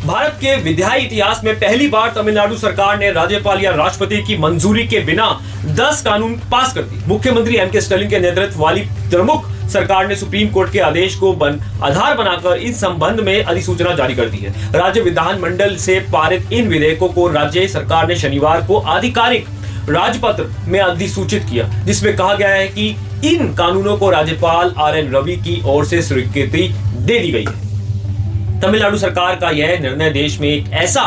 भारत के विधायी इतिहास में पहली बार तमिलनाडु सरकार ने राज्यपाल या राष्ट्रपति की मंजूरी के बिना 10 कानून पास कर दी। मुख्यमंत्री एम.के. स्टालिन के नेतृत्व वाली द्रमुक सरकार ने सुप्रीम कोर्ट के आदेश को आधार बनाकर इस संबंध में अधिसूचना जारी कर दी है। राज्य विधानमंडल से पारित इन विधेयकों को राज्य सरकार ने शनिवार को आधिकारिक राजपत्र में अधिसूचित किया, जिसमें कहा गया है कि इन कानूनों को राज्यपाल आर.एन. रवि की ओर से स्वीकृति दे दी गई है। तमिलनाडु सरकार का यह निर्णय देश में एक ऐसा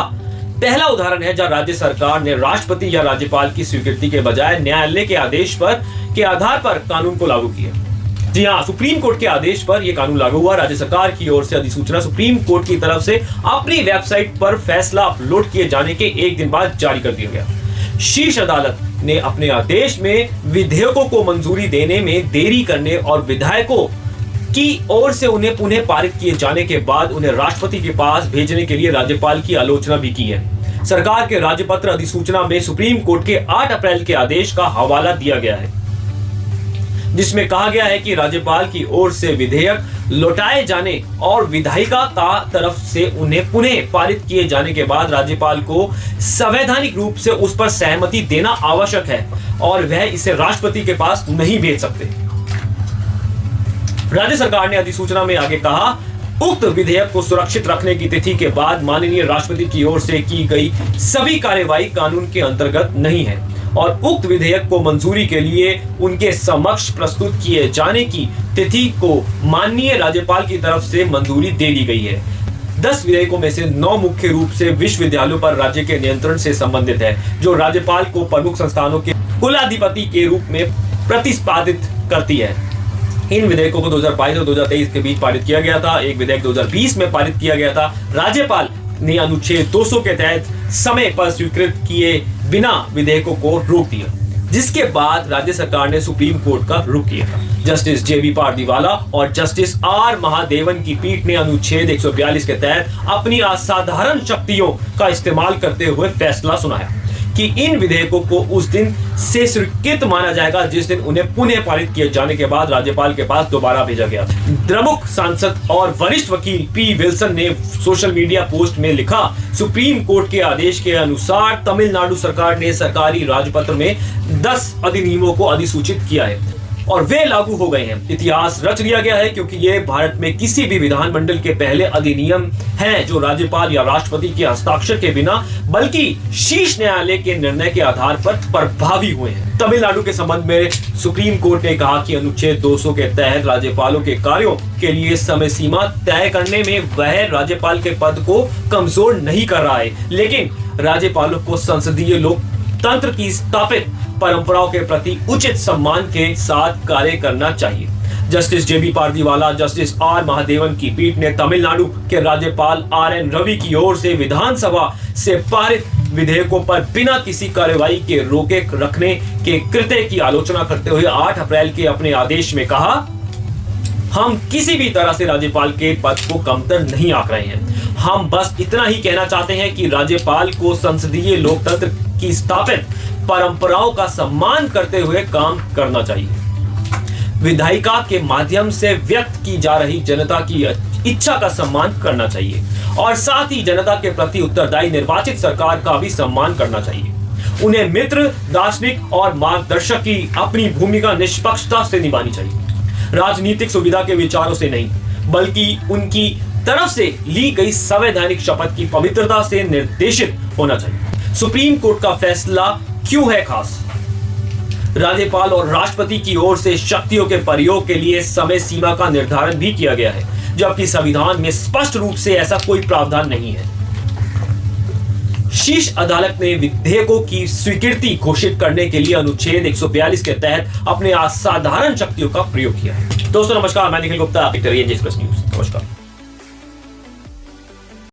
पहला उदाहरण है जहां राज्य सरकार ने राष्ट्रपति या राज्यपाल की स्वीकृति के बजाय न्यायालय के आदेश के आधार पर कानून को लागू किया। जी हां, सुप्रीम कोर्ट के आदेश पर यह कानून लागू हुआ। राज्य सरकार की ओर से अधिसूचना सुप्रीम कोर्ट की तरफ से अपनी वेबसाइट पर फैसला अपलोड किए जाने के एक दिन बाद जारी कर दिया गया। शीर्ष अदालत ने अपने आदेश में विधेयकों को मंजूरी देने में देरी करने और विधायकों की ओर से उन्हें पुनः पारित किए जाने के बाद उन्हें राष्ट्रपति के पास भेजने के लिए राज्यपाल की आलोचना भी की है। सरकार के राज्यपत्र अधिसूचना में सुप्रीम कोर्ट के 8 अप्रैल के आदेश का हवाला दिया गया है, जिसमें कहा गया है कि राज्यपाल की ओर से विधेयक लौटाए जाने और विधायिका का तरफ से उन्हें पुनः पारित किए जाने के बाद राज्यपाल को संवैधानिक रूप से उस पर सहमति देना आवश्यक है और वह इसे राष्ट्रपति के पास नहीं भेज सकते। राज्य सरकार ने अधिसूचना में आगे कहा, उक्त विधेयक को सुरक्षित रखने की तिथि के बाद माननीय राष्ट्रपति की ओर से की गई सभी कार्यवाही कानून के अंतर्गत नहीं है और उक्त विधेयक को मंजूरी के लिए उनके समक्ष प्रस्तुत किए जाने की तिथि को माननीय राज्यपाल की तरफ से मंजूरी दे दी गई है। 10 विधेयकों में से 9 मुख्य रूप से विश्वविद्यालयों पर राज्य के नियंत्रण से संबंधित है, जो राज्यपाल को प्रमुख संस्थानों के कुलाधिपति के रूप में प्रतिपादित करती है। इन विधेयकों को 2022 और 2023 के बीच पारित किया गया था। एक विधेयक 2020 में पारित किया गया था। राज्यपाल ने अनुच्छेद 200 के तहत समय पर स्वीकृत किए बिना विधेयकों को रोक दिया, जिसके बाद राज्य सरकार ने सुप्रीम कोर्ट का रुख किया था। Justice J B. पारदीवाला और जस्टिस आर. महादेवन की पीठ ने अनुच्छेद 142 के तहत अपनी असाधारण शक्तियों का इस्तेमाल करते हुए फैसला सुनाया कि इन विधेयकों को उस दिन से स्वीकृत माना जाएगा जिस दिन उन्हें पुनः पारित किए जाने के बाद राज्यपाल के पास दोबारा भेजा गया। द्रमुक सांसद और वरिष्ठ वकील पी. विल्सन ने सोशल मीडिया पोस्ट में लिखा, सुप्रीम कोर्ट के आदेश के अनुसार तमिलनाडु सरकार ने सरकारी राजपत्र में 10 अधिनियमों को अधिसूचित किया है और वे लागू हो गए हैं। इतिहास रच लिया गया है क्योंकि ये भारत में किसी भी विधानमंडल के पहले अधिनियम हैं जो राज्यपाल या राष्ट्रपति के हस्ताक्षर के बिना बल्कि शीर्ष न्यायालय के निर्णय के आधार पर प्रभावी हुए हैं। तमिलनाडु के संबंध में सुप्रीम कोर्ट ने कहा कि अनुच्छेद 200 के तहत राज्यपालों के कार्यों के लिए समय सीमा तय करने में वह राज्यपाल के पद को कमजोर नहीं कर रहा है, लेकिन राज्यपालों को संसदीय लोकतंत्र की स्थापित परंपराओं के प्रति उचित सम्मान के साथ कार्य करना चाहिए। Justice J B. Pardiwala, justice R. Mahadevan की पीठ ने तमिलनाडु के राज्यपाल आर.एन. रवि की ओर से विधानसभा से पारित विधेयकों पर बिना किसी कार्यवाही के रोके रखने के कृत्य की आलोचना करते हुए 8 अप्रैल के अपने आदेश में कहा, हम किसी भी तरह से राज्यपाल के पद को कमतर नहीं आंक रहे हैं। हम बस इतना ही कहना चाहते हैं कि राज्यपाल को संसदीय लोकतंत्र की स्थापित परंपराओं का सम्मान करते हुए काम करना चाहिए। विधायिका के माध्यम से व्यक्त की जा रही जनता की इच्छा का सम्मान करना चाहिए और साथ ही जनता के प्रति उत्तरदायी निर्वाचित सरकार का भी सम्मान करना चाहिए। उन्हें मित्र, दार्शनिक और मार्गदर्शक की अपनी भूमिका निष्पक्षता से निभानी चाहिए, राजनीतिक सुविधा के विचारों से नहीं, बल्कि उनकी तरफ से ली गई संवैधानिक शपथ की पवित्रता से निर्देशित होना चाहिए। सुप्रीम कोर्ट का फैसला क्यों है खास? राज्यपाल और राष्ट्रपति की ओर से शक्तियों के प्रयोग के लिए समय सीमा का निर्धारण भी किया गया है, जबकि संविधान में स्पष्ट रूप से ऐसा कोई प्रावधान नहीं है। शीर्ष अदालत ने विधेयकों की स्वीकृति घोषित करने के लिए अनुच्छेद 142 के तहत अपने असाधारण शक्तियों का प्रयोग किया है। दोस्तों नमस्कार, मैं निखिल गुप्ता, एक्सप्रेस न्यूज। नमस्कार।